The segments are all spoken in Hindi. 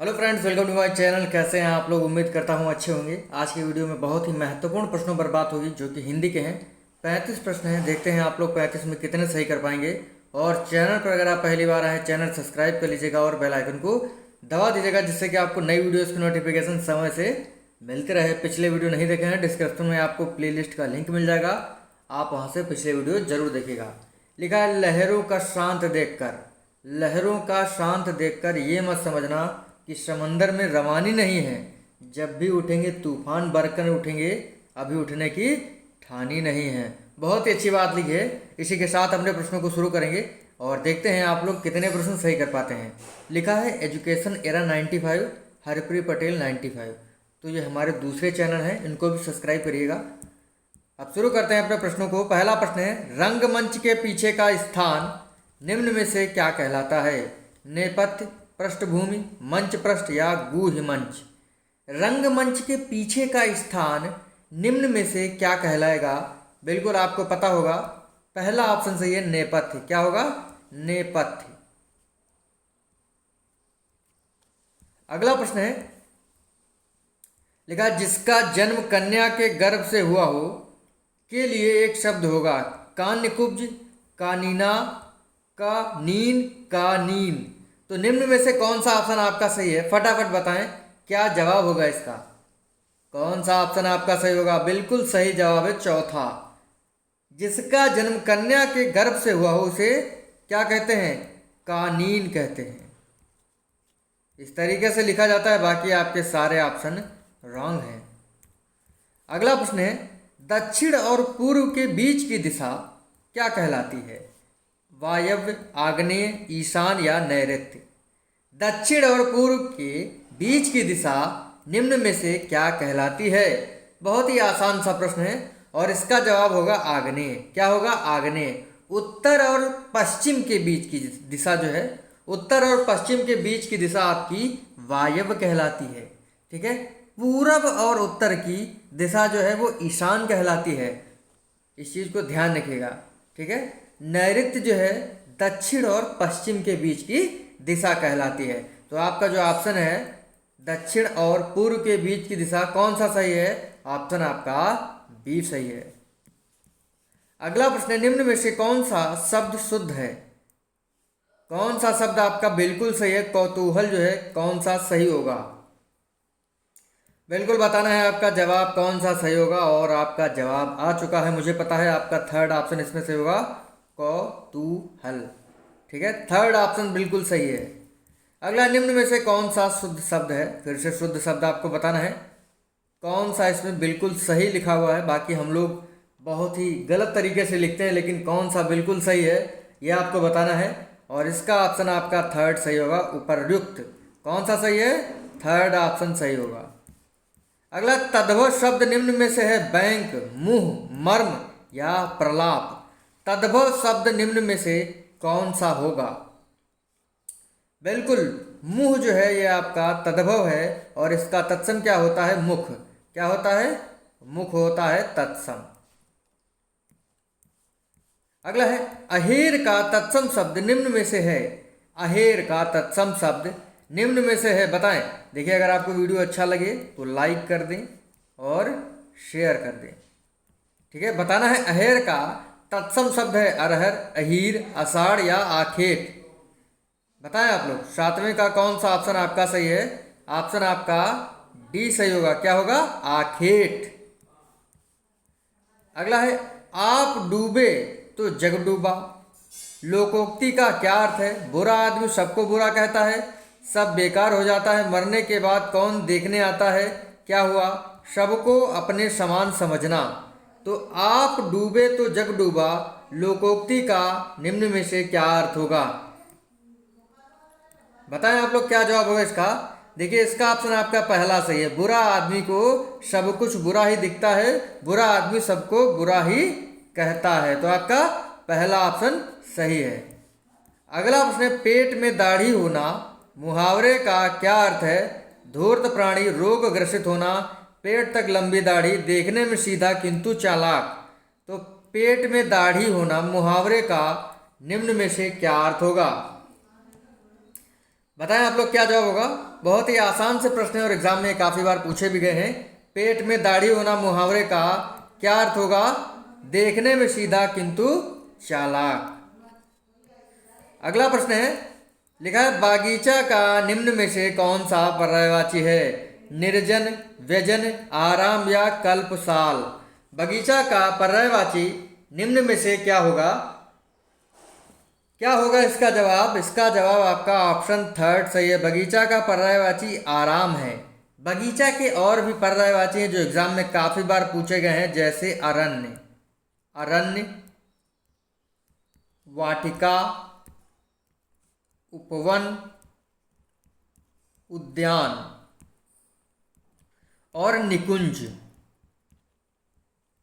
Hello friends, welcome to my channel. कैसे हैं आप लोग? उम्मीद करता हूं अच्छे होंगे। आज की वीडियो में बहुत ही महत्वपूर्ण प्रश्नों पर बात होगी जो कि हिंदी के हैं। 35 प्रश्न हैं। देखते हैं आप लोग 35 में कितने सही कर पाएंगे। और चैनल पर अगर आप पहली बार आए, चैनल सब्सक्राइब कर लीजिएगा और बेल आइकन को दबा दीजिएगा, जिससे कि आपको नई वीडियोज़ की नोटिफिकेशन समय से मिलते रहे। पिछले वीडियो नहीं देखे हैं, डिस्क्रिप्शन में आपको प्लेलिस्ट का लिंक मिल जाएगा, आप वहाँ से पिछले वीडियो जरूर देखिएगा। लिखा है, लहरों का शांत देखकर। लहरों का शांत देखकर ये मत समझना कि समंदर में रवानी नहीं है। जब भी उठेंगे तूफान बरकर उठेंगे, अभी उठने की ठानी नहीं है। बहुत ही अच्छी बात लिखी है। इसी के साथ अपने प्रश्नों को शुरू करेंगे और देखते हैं आप लोग कितने प्रश्न सही कर पाते हैं। लिखा है, एजुकेशन एरा 95, हरप्रीत पटेल 95। तो ये हमारे दूसरे चैनल हैं, इनको भी सब्सक्राइब करिएगा। अब शुरू करते हैं अपने प्रश्नों को। पहला प्रश्न है, रंगमंच के पीछे का स्थान निम्न में से क्या कहलाता है? नेपथ्य, पृष्ठभूमि, मंच पृष्ठ या गुह्य मंच? रंगमंच के पीछे का स्थान निम्न में से क्या कहलाएगा? बिल्कुल आपको पता होगा, पहला ऑप्शन सही है, नेपथ्य। क्या होगा? नेपथ्य। अगला प्रश्न है, लिखा, जिसका जन्म कन्या के गर्भ से हुआ हो के लिए एक शब्द होगा। कान्यकुब्ज, कानीना, कानीन, कानीन। तो निम्न में से कौन सा ऑप्शन आपका सही है? फटाफट बताएं, क्या जवाब होगा इसका? कौन सा ऑप्शन आपका सही होगा? बिल्कुल सही जवाब है चौथा। जिसका जन्म कन्या के गर्भ से हुआ हो उसे क्या कहते हैं? कानीन कहते हैं। इस तरीके से लिखा जाता है। बाकी आपके सारे ऑप्शन रॉन्ग हैं। अगला प्रश्न है, दक्षिण और पूर्व के बीच की दिशा क्या कहलाती है? वायव्य, आग्नेय, ईशान या नैऋत्य? दक्षिण और पूर्व के बीच की दिशा निम्न में से क्या कहलाती है? बहुत ही आसान सा प्रश्न है और इसका जवाब होगा आग्नेय। क्या होगा? आग्नेय। उत्तर और पश्चिम के बीच की दिशा जो है, उत्तर और पश्चिम के बीच की दिशा आपकी वायव्य कहलाती है। ठीक है। पूरब और उत्तर की दिशा जो है वो ईशान कहलाती है। इस चीज़ को ध्यान रखिएगा। ठीक है। नैऋत्य जो है दक्षिण और पश्चिम के बीच की दिशा कहलाती है। तो आपका जो ऑप्शन है दक्षिण और पूर्व के बीच की दिशा, कौन सा सही है? ऑप्शन आपका बी सही है। अगला प्रश्न है, निम्न में से कौन सा शब्द शुद्ध है? कौन सा शब्द आपका बिल्कुल सही है? कौतूहल जो है कौन सा सही होगा? बिल्कुल बताना है आपका जवाब कौन सा सही होगा। और आपका जवाब आ चुका है, मुझे पता है। आपका थर्ड ऑप्शन इसमें सही होगा, कौतूहल। ठीक है, थर्ड ऑप्शन बिल्कुल सही है। अगला, निम्न में से कौन सा शुद्ध शब्द है? फिर से शुद्ध शब्द आपको बताना है कौन सा इसमें बिल्कुल सही लिखा हुआ है। बाकी हम लोग बहुत ही गलत तरीके से लिखते हैं, लेकिन कौन सा बिल्कुल सही है यह आपको बताना है। और इसका ऑप्शन आपका थर्ड सही होगा, उपर्युक्त। कौन सा सही है? थर्ड ऑप्शन सही होगा। अगला, तद्भव शब्द निम्न में से है बैंक, मुंह, मर्म या प्रलाप? तद्भव शब्द निम्न में से कौन सा होगा? बिल्कुल, मुंह जो है ये आपका तद्भव है और इसका तत्सम क्या होता है? मुख। क्या होता है? मुख होता है तत्सम। अगला है, अहेर का तत्सम शब्द निम्न में से है। अहेर का तत्सम शब्द निम्न में से है, बताएं। देखिए, अगर आपको वीडियो अच्छा लगे तो लाइक कर दें और शेयर कर दें। ठीक है, बताना है अहेर का तत्सम शब्द है अरहर, अहीर, अषाढ़ या आखेट? बताएं आप लोग, सातवें का कौन सा ऑप्शन आपका सही है? ऑप्शन आपका डी सही होगा। क्या होगा? आखेट। अगला है, आप डूबे तो जग डूबा। लोकोक्ति का क्या अर्थ है? बुरा आदमी सबको बुरा कहता है, सब बेकार हो जाता है, मरने के बाद कौन देखने आता है? क्या हुआ? सबको अपने समान समझना। तो आप डूबे तो जग डूबा, लोकोक्ति का निम्न में से क्या अर्थ होगा? बताएं आप लोग, क्या जवाब होगा इसका? देखिए, इसका ऑप्शन आपका पहला सही है। बुरा आदमी को सब कुछ बुरा ही दिखता है, बुरा आदमी सबको बुरा ही कहता है। तो आपका पहला ऑप्शन सही है। अगला प्रश्न है, पेट में दाढ़ी होना मुहावरे का क्या अर्थ है? धूर्त प्राणी, रोग ग्रसित होना, पेट तक लंबी दाढ़ी, देखने में सीधा किंतु चालाक। तो पेट में दाढ़ी होना मुहावरे का निम्न में से क्या अर्थ होगा? बताएं आप लोग क्या जवाब होगा। बहुत ही आसान से प्रश्न है और एग्जाम में काफ़ी बार पूछे भी गए हैं। पेट में दाढ़ी होना मुहावरे का क्या अर्थ होगा? देखने में सीधा किंतु चालाक। अगला प्रश्न है, लिखा है बागीचा का निम्न में से कौन सा पर्यायवाची है? निर्जन, व्यजन, आराम या कल्पसाल। बगीचा का पर्यायवाची निम्न में से क्या होगा? क्या होगा इसका जवाब? इसका जवाब आपका ऑप्शन थर्ड सही है। बगीचा का पर्यायवाची आराम है। बगीचा के और भी पर्यायवाची हैं जो एग्जाम में काफी बार पूछे गए हैं, जैसे अरण्य, अरण्य, वाटिका, उपवन, उद्यान और निकुंज।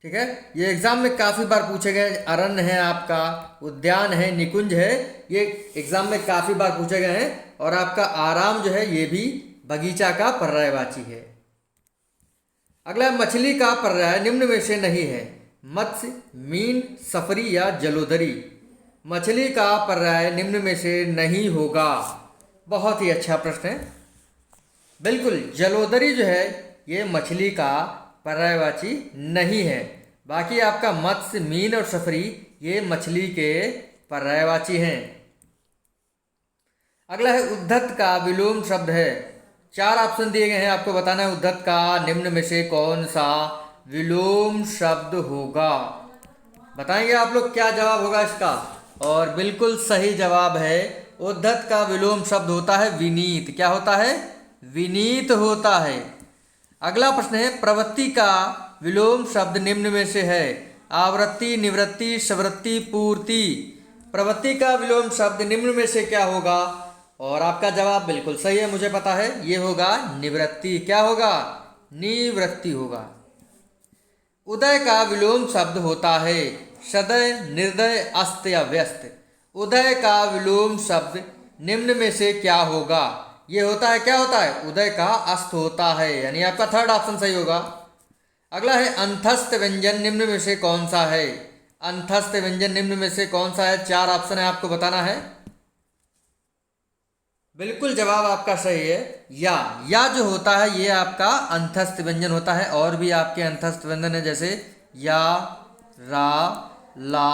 ठीक है, ये एग्जाम में काफी बार पूछे गए। अरण्य है आपका, उद्यान है, निकुंज है, ये एग्जाम में काफी बार पूछे गए हैं। और आपका आराम जो है ये भी बगीचा का पर्यायवाची है। अगला, मछली का पर्याय निम्न में से नहीं है? मत्स्य, मीन, सफरी या जलोदरी। मछली का पर्याय निम्न में से नहीं होगा। बहुत ही अच्छा प्रश्न है। बिल्कुल, जलोदरी जो है ये मछली का पर्यायवाची नहीं है। बाकी आपका मत्स्य, मीन और सफरी ये मछली के पर्यायवाची हैं। अगला है, उद्धत का विलोम शब्द है। 4 ऑप्शन दिए गए हैं, आपको बताना है उद्धत का निम्न में से कौन सा विलोम शब्द होगा। बताएंगे आप लोग क्या जवाब होगा इसका। और बिल्कुल सही जवाब है, उद्धत का विलोम शब्द होता है विनीत। क्या होता है? विनीत होता है। अगला प्रश्न है, प्रवृत्ति का विलोम शब्द निम्न में से है? आवृत्ति, निवृत्ति, सवृत्ति, पूर्ति। प्रवृत्ति का विलोम शब्द निम्न में से क्या होगा? और आपका जवाब बिल्कुल सही है, मुझे पता है, ये होगा निवृत्ति। क्या होगा? निवृत्ति होगा। उदय का विलोम शब्द होता है सदय, निर्दय, अस्त या व्यस्त। उदय का विलोम शब्द निम्न में से क्या होगा? ये होता है, क्या होता है? उदय का अस्त होता है, यानी आपका थर्ड ऑप्शन सही होगा। अगला है, अंतस्थ व्यंजन निम्न में से कौन सा है? अंतस्थ व्यंजन निम्न में से कौन सा है? 4 ऑप्शन है, आपको बताना है। बिल्कुल जवाब आपका सही है, या जो होता है ये आपका अंतस्थ व्यंजन होता है। और भी आपके अंतस्थ व्यंजन है, जैसे या, रा, ला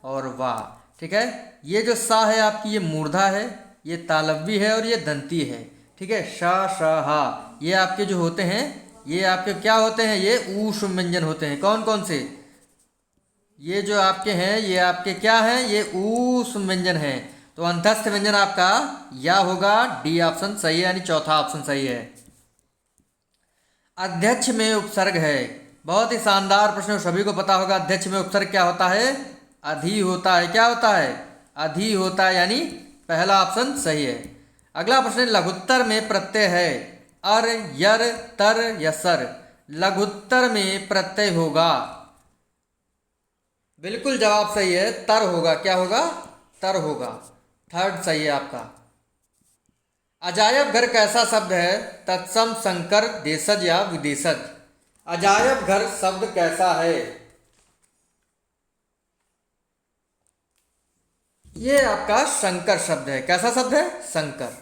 और वा। ठीक है, ये जो सा है आपकी ये मूर्धा है, ये तालव्य है और ये दंती है। ठीक है, श, श, हा, ये आपके जो होते हैं ये आपके क्या होते हैं? ये ऊष्म व्यंजन होते हैं। कौन कौन से? ये जो आपके हैं ये आपके क्या हैं? ये ऊष्म व्यंजन हैं। तो अंतस्थ व्यंजन आपका या होगा, डी ऑप्शन सही है, यानी चौथा ऑप्शन सही है। अध्यक्ष में उपसर्ग है। बहुत ही शानदार प्रश्न, सभी को पता होगा अध्यक्ष में उपसर्ग क्या होता है? अधि होता है। क्या होता है? अधि होता है, यानी पहला ऑप्शन सही है। अगला प्रश्न, लघुत्तर में प्रत्यय है? अर, यर, तर या सर। लघुत्तर में प्रत्यय होगा, बिल्कुल जवाब सही है, तर होगा। क्या होगा? तर होगा, थर्ड सही है आपका। अजायब घर कैसा शब्द है? तत्सम, संकर, देशज या विदेशज। अजायब घर शब्द कैसा है? ये आपका संकर शब्द है। कैसा शब्द है? संकर।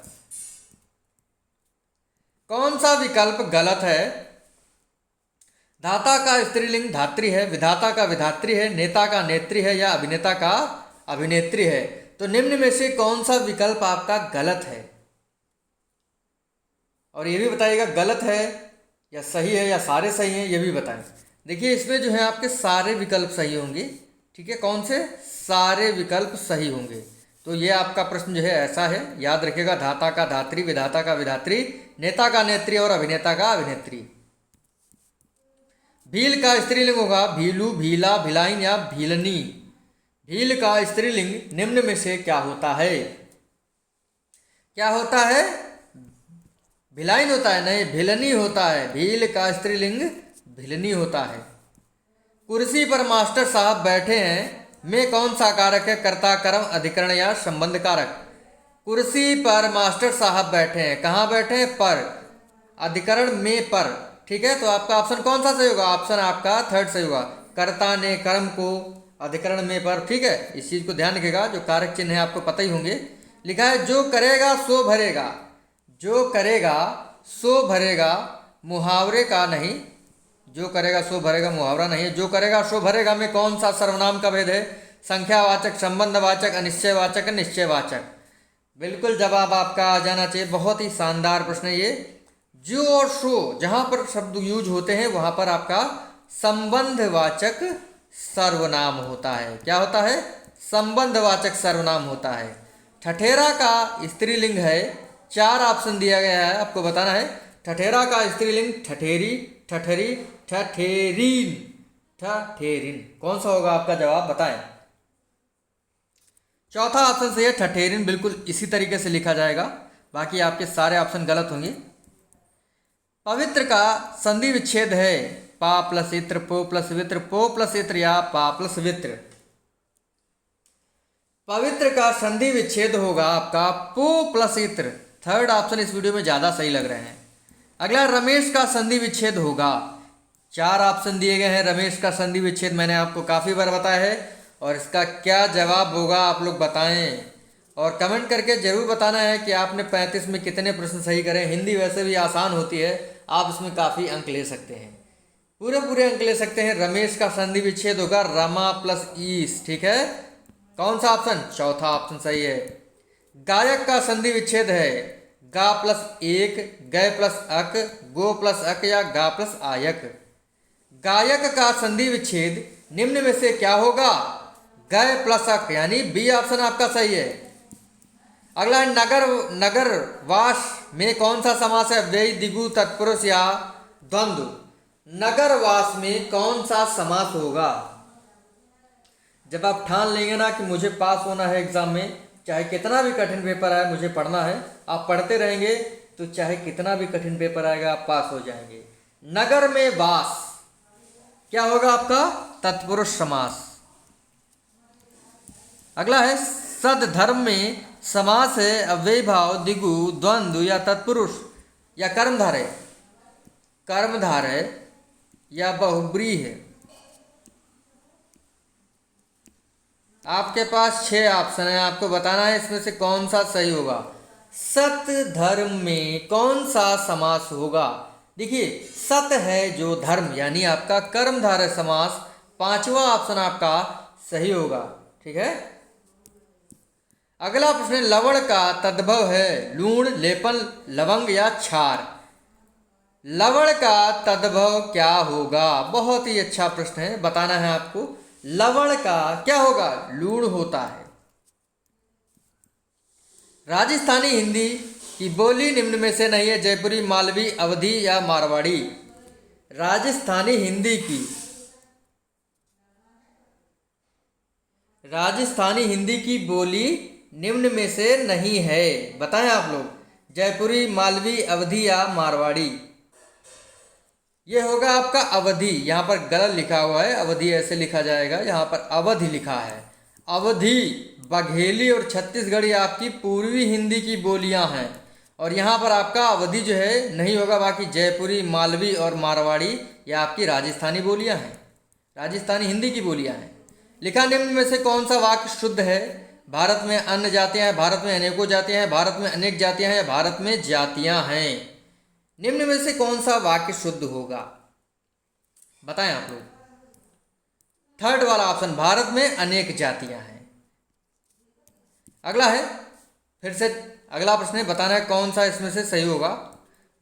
कौन सा विकल्प गलत है? धाता का स्त्रीलिंग धात्री है, विधाता का विधात्री है, नेता का नेत्री है या अभिनेता का अभिनेत्री है। तो निम्न में से कौन सा विकल्प आपका गलत है? और ये भी बताइएगा गलत है या सही है या सारे सही हैं, ये भी बताएं। देखिए इसमें जो है आपके सारे विकल्प सही होंगे। ठीक है, कौन से? सारे विकल्प सही होंगे। तो ये आपका प्रश्न जो है ऐसा है, याद रखिएगा, धाता का धात्री, विधाता का विधात्री, नेता का नेत्री और अभिनेता का अभिनेत्री। भील का स्त्रीलिंग होगा भीलू, भीला, भिलाइन या भीलनी। भील का स्त्रीलिंग निम्न में से क्या होता है? क्या होता है? भिलाइन होता है? नहीं, भिलनी होता है। भील का स्त्रीलिंग भिलनी होता है। कुर्सी पर मास्टर साहब बैठे हैं में कौन सा कारक है? कर्ता, कर्म, अधिकरण या संबंध कारक। कुर्सी पर मास्टर साहब बैठे हैं, कहाँ बैठे हैं? पर, अधिकरण में पर। ठीक है, तो आपका ऑप्शन कौन सा सही होगा? ऑप्शन आपका थर्ड सही होगा, कर्ता ने कर्म को, अधिकरण में पर। ठीक है, इस चीज़ को ध्यान रखिएगा, जो कारक चिन्ह है आपको पता ही होंगे। लिखा है जो करेगा सो भरेगा, जो करेगा सो भरेगा, मुहावरे का नहीं। जो करेगा सो भरेगा मुहावरा नहीं है। जो करेगा सो भरेगा में कौन सा सर्वनाम का भेद है? संख्यावाचक, संबंधवाचक, अनिश्चयवाचक, निश्चयवाचक। बिल्कुल जवाब आपका आ जाना चाहिए। बहुत ही शानदार प्रश्न है ये। जो और सो जहाँ पर शब्द यूज होते हैं वहाँ पर आपका संबंधवाचक सर्वनाम होता है। क्या होता है? संबंधवाचक सर्वनाम होता है। ठठेरा का स्त्रीलिंग है, 4 ऑप्शन दिया गया है, आपको बताना है। ठठेरा का स्त्रीलिंग ठठेरी, ठठरी, ठठेरीन, ठठेरिन। कौन सा होगा आपका जवाब? बताएं। चौथा ऑप्शन सही है, ठठेरिन। बिल्कुल इसी तरीके से लिखा जाएगा, बाकी आपके सारे ऑप्शन गलत होंगे। पवित्र का संधि विच्छेद है पा प्लस इत्र, पो प्लस वित्र, पो प्लस इत्र या पा प्लस वित्र। पवित्र का संधि विच्छेद होगा आपका पो प्लस इत्र। थर्ड ऑप्शन इस वीडियो में ज़्यादा सही लग रहे हैं। अगला रमेश का संधि विच्छेद होगा। 4 ऑप्शन दिए गए हैं। रमेश का संधि विच्छेद मैंने आपको काफ़ी बार बताया है, और इसका क्या जवाब होगा आप लोग बताएं, और कमेंट करके ज़रूर बताना है कि आपने 35 में कितने प्रश्न सही करें। हिंदी वैसे भी आसान होती है, आप इसमें काफ़ी अंक ले सकते हैं, पूरे अंक ले सकते हैं। रमेश का संधि विच्छेद होगा रमा प्लस ईस। ठीक है, कौन सा ऑप्शन? चौथा ऑप्शन सही है। गायक का संधि विच्छेद है गा प्लस एक, गय प्लस अक, गो प्लस अक या गा प्लस आयक। गायक का संधि विच्छेद निम्न में से क्या होगा? गय प्लस अक, यानी बी ऑप्शन आपका सही है। अगला है नगर, नगर वास में कौन सा समास है? व्यय, दिगु, तत्पुरुष या द्वंद्व। नगर वास में कौन सा समास होगा? जब आप ठान लेंगे ना कि मुझे पास होना है एग्जाम में, चाहे कितना भी कठिन पेपर आए मुझे पढ़ना है, आप पढ़ते रहेंगे तो चाहे कितना भी कठिन पेपर आएगा आप पास हो जाएंगे। नगर में वास क्या होगा आपका? तत्पुरुष समास। अगला है सद धर्म में समास है अव्ययभाव, दिगु, द्वंद्व या तत्पुरुष या कर्मधारय। कर्मधारय या बहुब्रीहि है। आपके पास 6 ऑप्शन है, आपको बताना है इसमें से कौन सा सही होगा। सत धर्म में कौन सा समास होगा? देखिए, सत है जो धर्म, यानी आपका कर्मधारय समास। 5वां ऑप्शन आपका सही होगा। ठीक है, अगला प्रश्न, लवण का तद्भव है लूण, लेपन, लवंग या क्षार। लवण का तद्भव क्या होगा? बहुत ही अच्छा प्रश्न है, बताना है आपको। लवण का क्या होगा? लूण होता है। राजस्थानी हिंदी की बोली निम्न में से नहीं है, जयपुरी, मालवी, अवधी या मारवाड़ी। राजस्थानी हिंदी की, राजस्थानी हिंदी की बोली निम्न में से नहीं है, बताएं आप लोग। जयपुरी, मालवी, अवधी या मारवाड़ी। ये होगा आपका अवधि। यहाँ पर गलत लिखा हुआ है, अवधि ऐसे लिखा जाएगा, यहाँ पर अवधि लिखा है। अवधी, बघेली और छत्तीसगढ़ी आपकी पूर्वी हिंदी की बोलियाँ हैं, और यहाँ पर आपका अवधि जो है नहीं होगा। बाकी जयपुरी, मालवी और मारवाड़ी ये आपकी राजस्थानी बोलियाँ हैं, राजस्थानी हिंदी की बोलियाँ हैं। लिखा निम्न में से कौन सा वाक्य शुद्ध है? भारत में अन्य जातियाँ हैं, भारत में अनेकों जातियाँ हैं, भारत में अनेक जातियाँ हैं या भारत में जातियाँ हैं। निम्न में से कौन सा वाक्य शुद्ध होगा? बताएं आप लोग। थर्ड वाला ऑप्शन, भारत में अनेक जातियां हैं। अगला है, फिर से अगला प्रश्न है, बताना है कौन सा इसमें से सही होगा।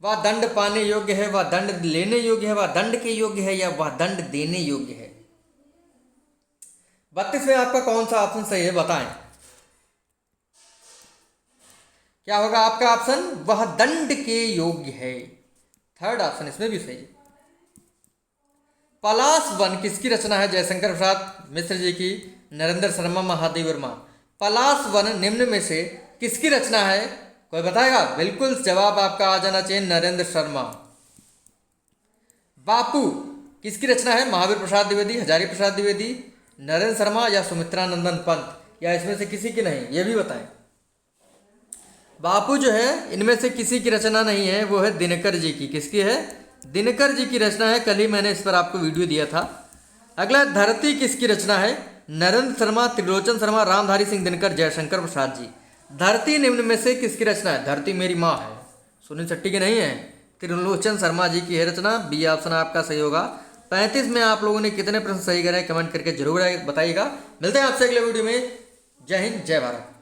वह दंड पाने योग्य है, वह दंड लेने योग्य है, वह दंड के योग्य है या वह दंड देने योग्य है। 32 में आपका कौन सा ऑप्शन सही है? बताएं। क्या होगा आपका ऑप्शन? वह दंड के योग्य है। थर्ड ऑप्शन इसमें भी सही है। पलाश वन किसकी रचना है? जयशंकर प्रसाद मिश्र जी की, नरेंद्र शर्मा, महादेव वर्मा। पलाश वन निम्न में से किसकी रचना है? कोई बताएगा? बिल्कुल जवाब आपका आ जाना चाहिए, नरेंद्र शर्मा। बापू किसकी रचना है? महावीर प्रसाद द्विवेदी, हजारी प्रसाद द्विवेदी, नरेंद्र शर्मा या सुमित्रा नंदन पंत, या इसमें से किसी की नहीं, ये भी बताएं। बापू जो है इनमें से किसी की रचना नहीं है, वो है दिनकर जी की। किसकी है? दिनकर जी की रचना है। कल ही मैंने इस पर आपको वीडियो दिया था। अगला, धरती किसकी रचना है? नरेंद्र शर्मा, त्रिलोचन शर्मा, रामधारी सिंह दिनकर, जयशंकर प्रसाद जी। धरती निम्न में से किसकी रचना है? धरती मेरी माँ है, सुनील शेट्टी की नहीं है, त्रिलोचन शर्मा जी की है रचना। बी ऑप्शन आपका सही होगा। 35 में आप लोगों ने कितने प्रश्न सही करे कमेंट करके जरूर बताइएगा। मिलते हैं आपसे अगले वीडियो में। जय हिंद, जय भारत।